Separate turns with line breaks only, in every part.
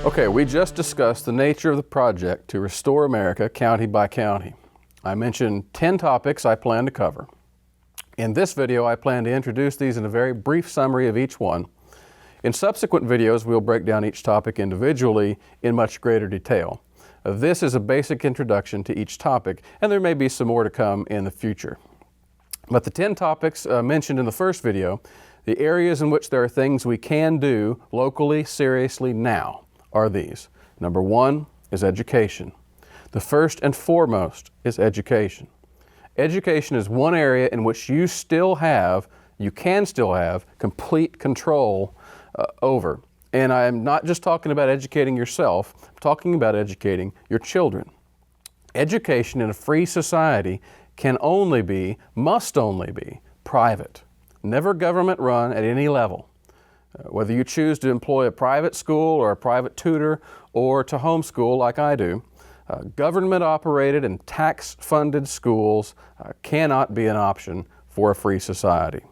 Okay, we just discussed the nature of the project to restore America county by county. I mentioned 10 topics I plan to cover. In this video, I plan to introduce these in a very brief summary of each one. In subsequent videos, we'll break down each topic individually in much greater detail. This is a basic introduction to each topic, and there may be some more to come in the future. But the 10 topics mentioned in the first video, the areas in which there are things we can do locally, seriously now, are these. Number one is education. The first and foremost is education. Education is one area in which you can still have complete control over. And I'm not just talking about educating yourself, I'm talking about educating your children. Education in a free society must only be private, never government run at any level. Whether you choose to employ a private school or a private tutor or to homeschool like I do, government-operated and tax-funded schools cannot be an option for a free society.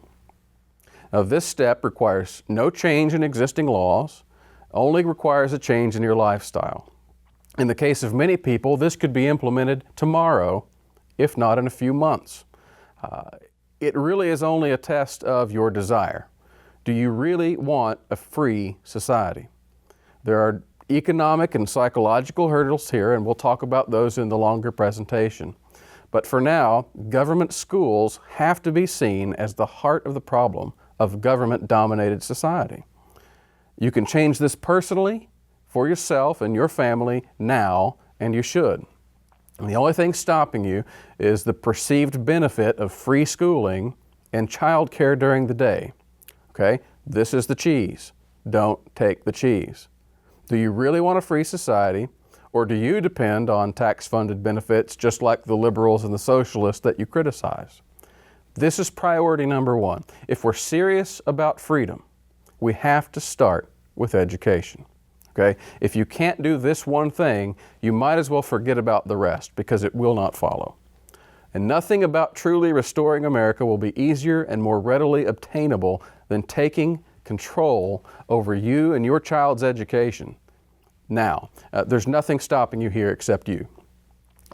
Now, this step requires no change in existing laws, only requires a change in your lifestyle. In the case of many people, this could be implemented tomorrow, if not in a few months. It really is only a test of your desire. Do you really want a free society? There are economic and psychological hurdles here, and we'll talk about those in the longer presentation. But for now, government schools have to be seen as the heart of the problem of government-dominated society. You can change this personally, for yourself and your family now, and you should. And the only thing stopping you is the perceived benefit of free schooling and child care during the day. Okay, this is the cheese. Don't take the cheese. Do you really want a free society, or do you depend on tax-funded benefits just like the liberals and the socialists that you criticize? This is priority number one. If we're serious about freedom, we have to start with education. Okay? If you can't do this one thing, you might as well forget about the rest because it will not follow. And nothing about truly restoring America will be easier and more readily obtainable than taking control over you and your child's education. Now, there's nothing stopping you here except you.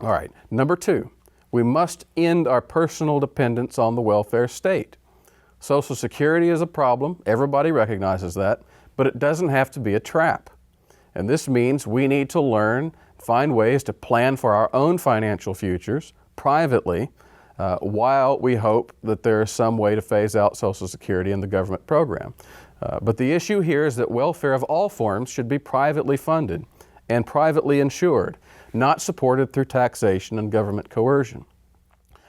All right, number two, we must end our personal dependence on the welfare state. Social Security is a problem, everybody recognizes that, but it doesn't have to be a trap. And this means we need to find ways to plan for our own financial futures privately, while we hope that there is some way to phase out Social Security in the government program. But the issue here is that welfare of all forms should be privately funded and privately insured, not supported through taxation and government coercion.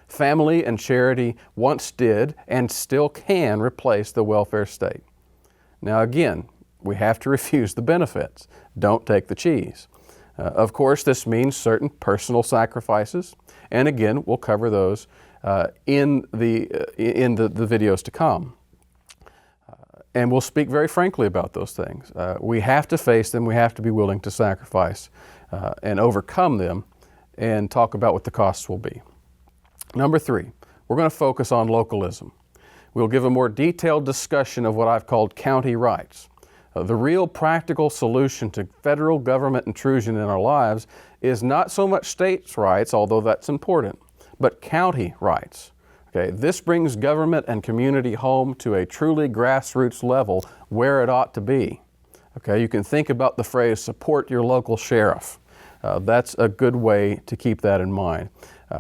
Family and charity once did and still can replace the welfare state. Now again, we have to refuse the benefits. Don't take the cheese. Of course, this means certain personal sacrifices, and again, we'll cover those in the videos to come. And we'll speak very frankly about those things. We have to face them, we have to be willing to sacrifice and overcome them and talk about what the costs will be. Number three, we're going to focus on localism. We'll give a more detailed discussion of what I've called county rights. The real practical solution to federal government intrusion in our lives is not so much states' rights, although that's important, but county rights. Okay, this brings government and community home to a truly grassroots level where it ought to be. Okay, you can think about the phrase, support your local sheriff. That's a good way to keep that in mind.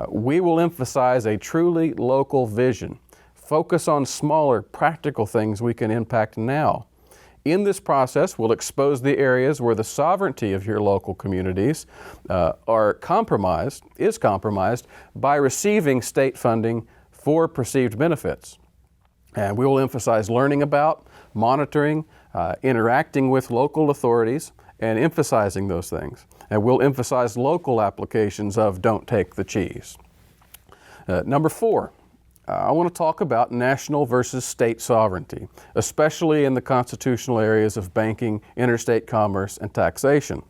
We will emphasize a truly local vision. Focus on smaller, practical things we can impact now. In this process, we'll expose the areas where the sovereignty of your local communities is compromised by receiving state funding for perceived benefits. And we will emphasize learning about, monitoring, interacting with local authorities, and emphasizing those things. And we'll emphasize local applications of don't take the cheese. Number four, I want to talk about national versus state sovereignty, especially in the constitutional areas of banking, interstate commerce, and taxation.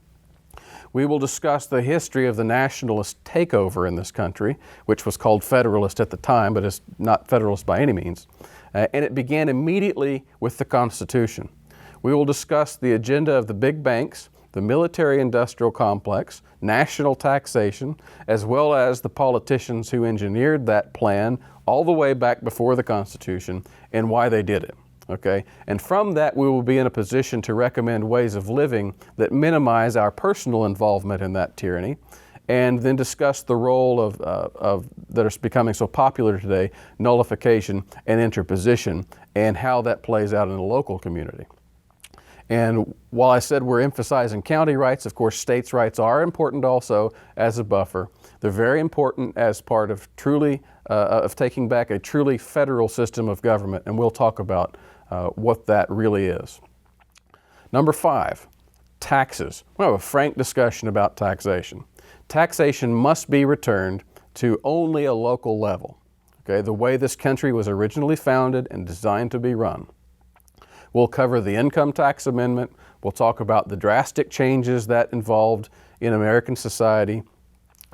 We will discuss the history of the nationalist takeover in this country, which was called Federalist at the time, but is not Federalist by any means. And it began immediately with the Constitution. We will discuss the agenda of the big banks the military-industrial complex, national taxation, as well as the politicians who engineered that plan all the way back before the Constitution and why they did it. Okay? And from that, we will be in a position to recommend ways of living that minimize our personal involvement in that tyranny, and then discuss the role of that is becoming so popular today, nullification and interposition, and how that plays out in the local community. And while I said we're emphasizing county rights, of course states' rights are important also as a buffer. They're very important as part of taking back a truly federal system of government, and we'll talk about what that really is. Number 5, taxes. We'll have a frank discussion about taxation. Taxation must be returned to only a local level, okay, the way this country was originally founded and designed to be run. We'll cover the income tax amendment. We'll talk about the drastic changes that involved in American society.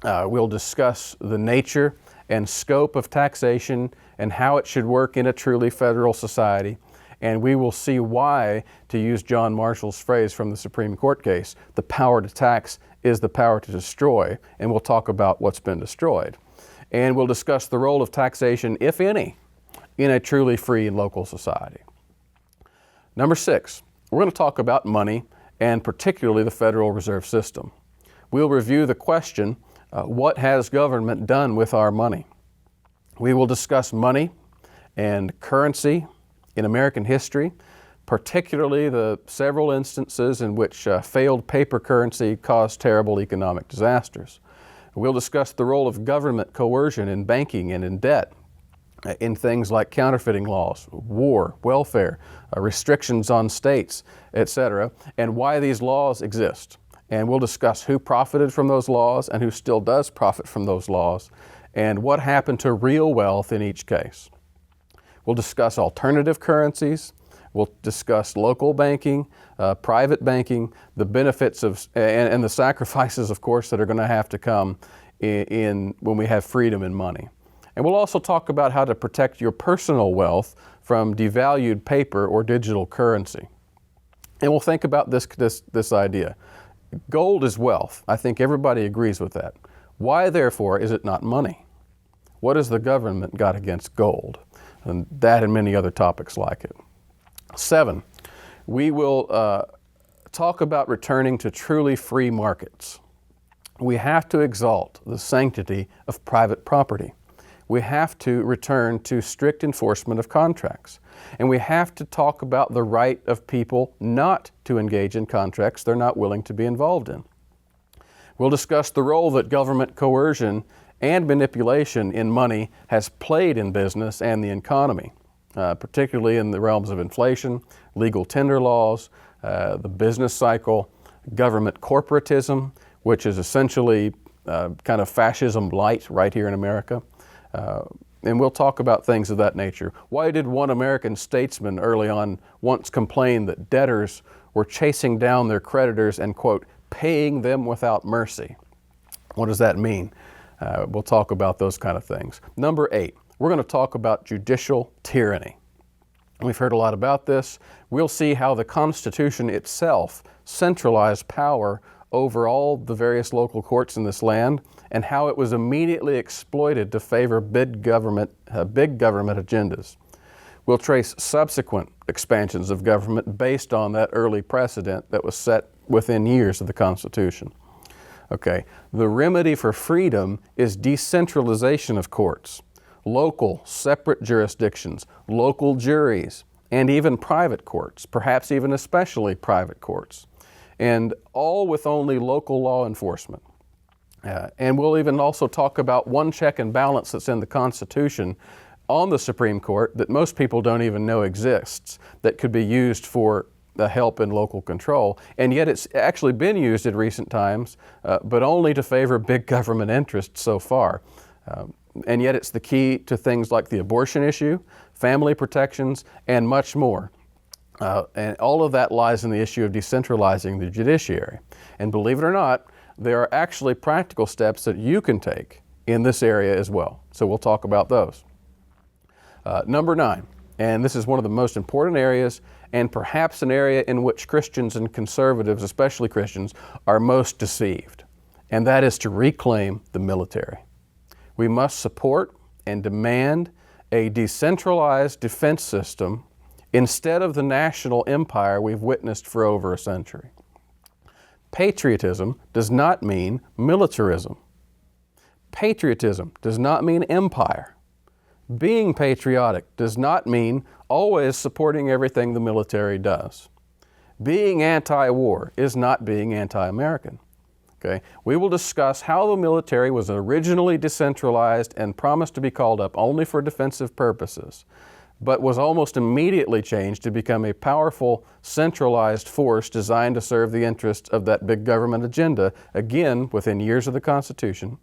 We'll discuss the nature and scope of taxation and how it should work in a truly federal society. And we will see why, to use John Marshall's phrase from the Supreme Court case, the power to tax is the power to destroy, and we'll talk about what's been destroyed. And we'll discuss the role of taxation, if any, in a truly free and local society. Number 6, we're going to talk about money, and particularly the Federal Reserve System. We'll review the question, what has government done with our money? We will discuss money and currency in American history, particularly the several instances in which failed paper currency caused terrible economic disasters. We'll discuss the role of government coercion in banking and in debt, in things like counterfeiting laws, war, welfare, restrictions on states, etc., and why these laws exist. And we'll discuss who profited from those laws and who still does profit from those laws, and what happened to real wealth in each case. We'll discuss alternative currencies. We'll discuss local banking, private banking, the benefits of, and the sacrifices, of course, that are going to have to come in when we have freedom in money. And we'll also talk about how to protect your personal wealth from devalued paper or digital currency. And we'll think about this idea. Gold is wealth. I think everybody agrees with that. Why, therefore, is it not money? What has the government got against gold? And that and many other topics like it. 7, we will talk about returning to truly free markets. We have to exalt the sanctity of private property. We have to return to strict enforcement of contracts. And we have to talk about the right of people not to engage in contracts they're not willing to be involved in. We'll discuss the role that government coercion and manipulation in money has played in business and the economy, particularly in the realms of inflation, legal tender laws, the business cycle, government corporatism, which is essentially kind of fascism light right here in America. And we'll talk about things of that nature. Why did one American statesman early on once complain that debtors were chasing down their creditors and, quote, paying them without mercy? What does that mean? We'll talk about those kind of things. Number 8, we're going to talk about judicial tyranny. We've heard a lot about this. We'll see how the Constitution itself centralized power over all the various local courts in this land, and how it was immediately exploited to favor big government agendas. We'll trace subsequent expansions of government based on that early precedent that was set within years of the Constitution. Okay, the remedy for freedom is decentralization of courts, local separate jurisdictions, local juries, and even private courts, perhaps even especially private courts, and all with only local law enforcement. And we'll even also talk about one check and balance that's in the Constitution on the Supreme Court that most people don't even know exists, that could be used for the help in local control, and yet it's actually been used in recent times, but only to favor big government interests so far. And yet it's the key to things like the abortion issue, family protections, and much more. And all of that lies in the issue of decentralizing the judiciary. And believe it or not, there are actually practical steps that you can take in this area as well. So we'll talk about those. Number 9, and this is one of the most important areas, and perhaps an area in which Christians and conservatives, especially Christians, are most deceived, and that is to reclaim the military. We must support and demand a decentralized defense system instead of the national empire we've witnessed for over a century. Patriotism does not mean militarism. Patriotism does not mean empire. Being patriotic does not mean always supporting everything the military does. Being anti-war is not being anti-American. Okay? We will discuss how the military was originally decentralized and promised to be called up only for defensive purposes, but was almost immediately changed to become a powerful, centralized force designed to serve the interests of that big government agenda, again, within years of the Constitution.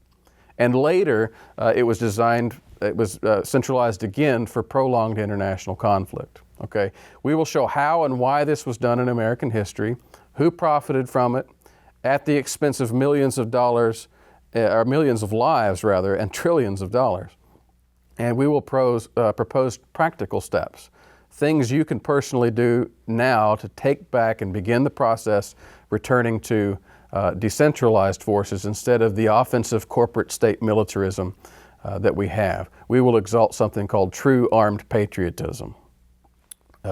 And later, it was centralized again for prolonged international conflict. Okay? We will show how and why this was done in American history, who profited from it, at the expense of millions of dollars, or millions of lives rather, and trillions of dollars. And we will propose practical steps, things you can personally do now to take back and begin the process returning to decentralized forces instead of the offensive corporate state militarism that we have. We will exalt something called true armed patriotism.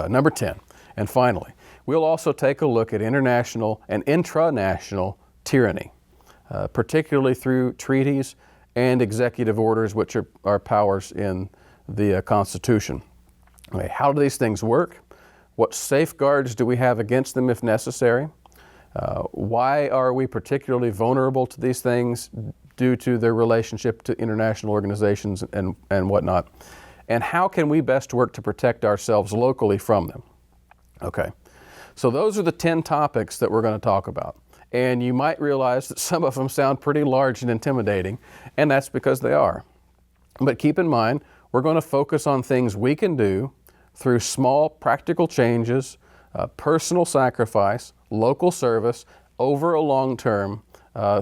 Number 10, and finally, we'll also take a look at international and intranational tyranny, particularly through treaties and executive orders, which are powers in the Constitution. Okay, how do these things work? What safeguards do we have against them if necessary? Why are we particularly vulnerable to these things due to their relationship to international organizations and whatnot? And how can we best work to protect ourselves locally from them? Okay, so those are the 10 topics that we're going to talk about. And you might realize that some of them sound pretty large and intimidating, and that's because they are. But keep in mind, we're going to focus on things we can do through small practical changes, personal sacrifice, local service, over a long term,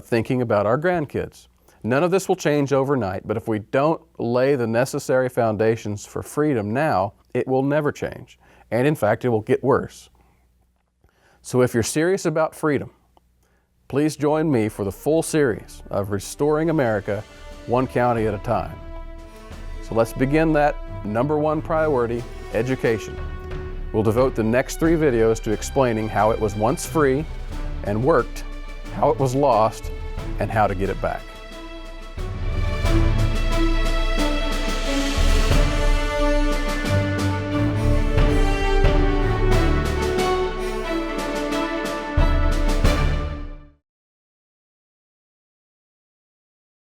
thinking about our grandkids. None of this will change overnight, but if we don't lay the necessary foundations for freedom now, it will never change. And in fact, it will get worse. So if you're serious about freedom, please join me for the full series of Restoring America, one county at a time. So let's begin that number one priority, education. We'll devote the next 3 videos to explaining how it was once free and worked, how it was lost, and how to get it back.